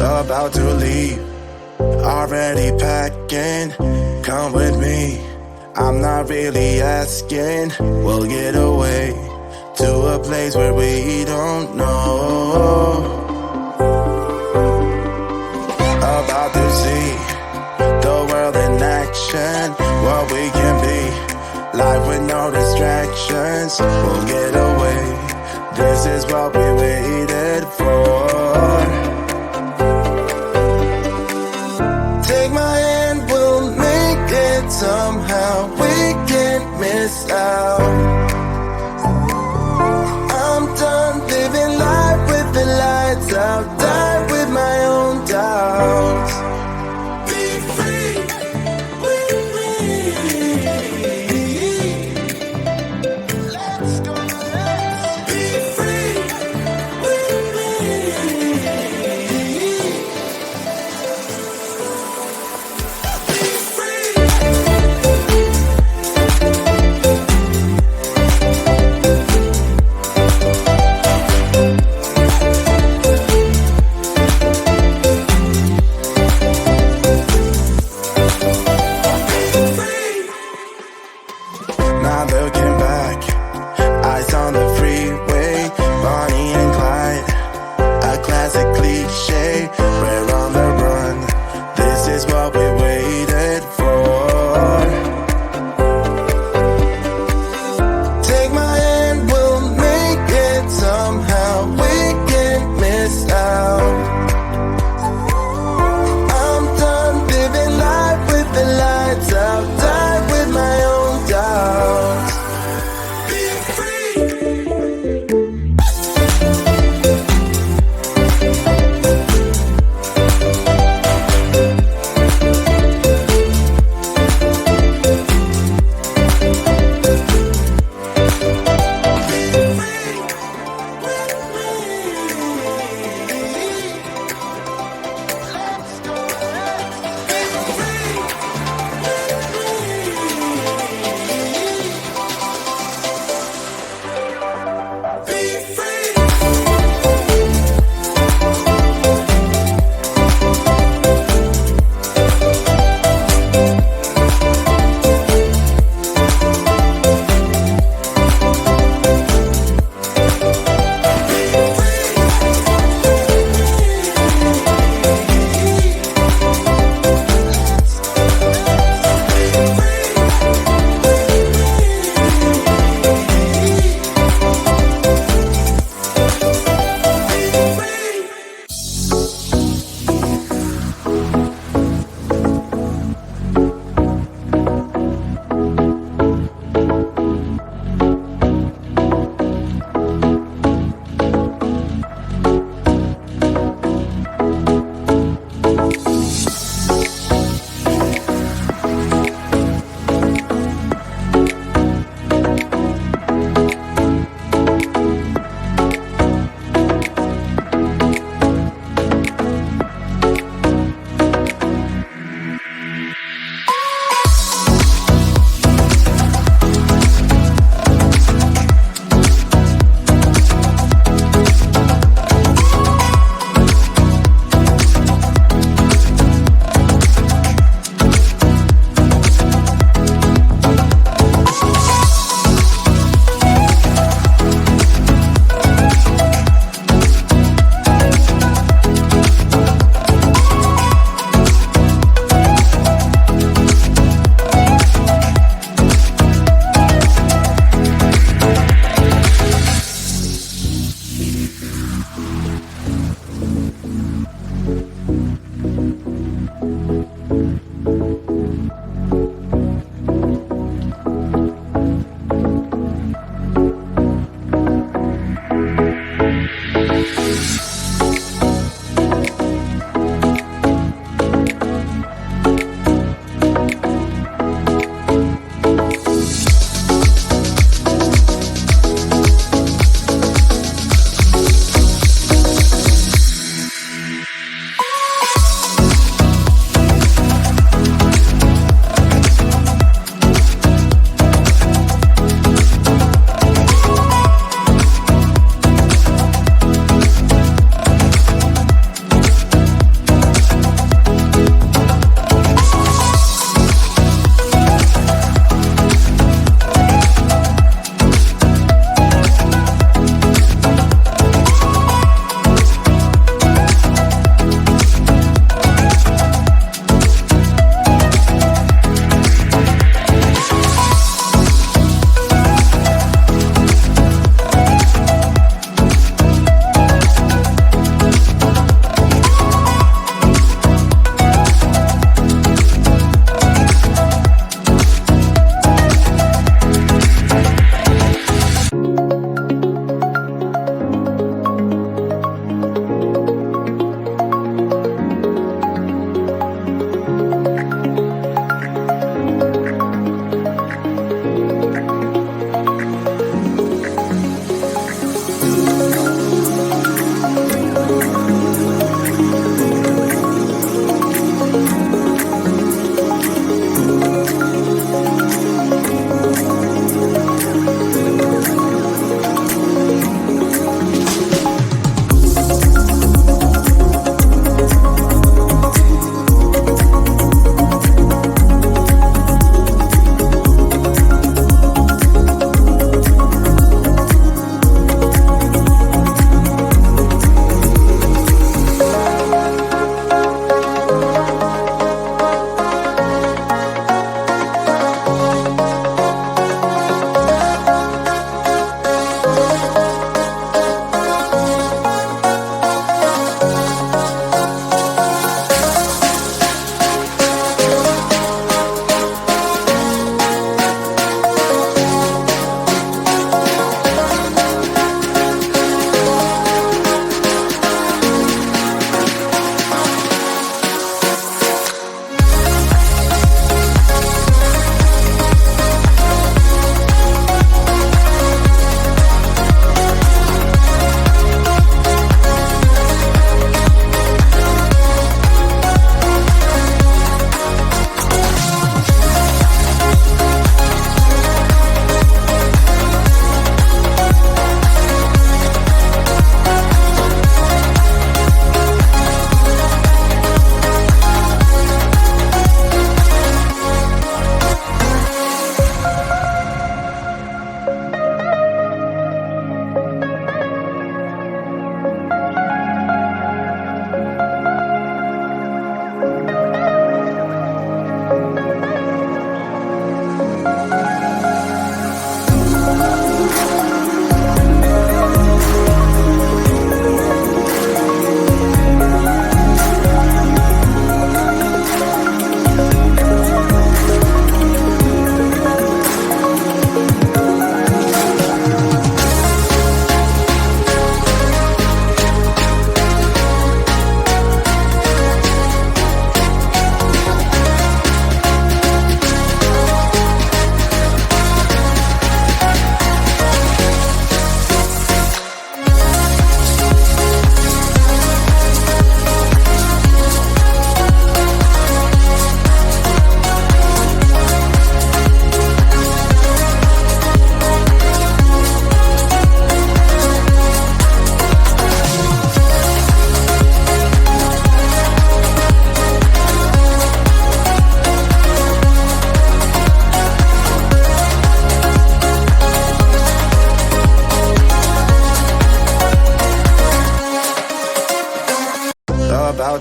about to leave, already packing. Come with me, I'm not really asking. We'll get away to a place where we don't know. About to see the world in action, what we can be, life with no distractions. We'll get away, this is what we waited for. Take my hand, we'll make it somehow. We can't miss out. I'm done living life with the lights out. Die with my own doubts. Be free with me. Let's go. Be free with me. Be free. Now looking back, eyes on the freeway, Bonnie and Clyde, a classic cliche. We're on the run, this is what we waited for. Take my hand, we'll make it somehow. We can't miss out. I'm done living life with the lights out. Die with my own doubts. Be free.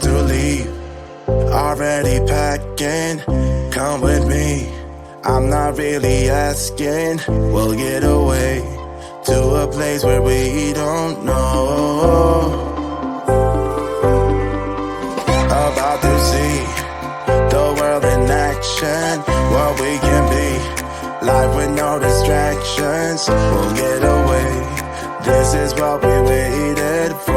to leave. Already packing, come with me. I'm not really asking, we'll get away to a place where we don't know. About to see the world in action, what we can be. Life with no distractions, we'll get away. This is what we waited for.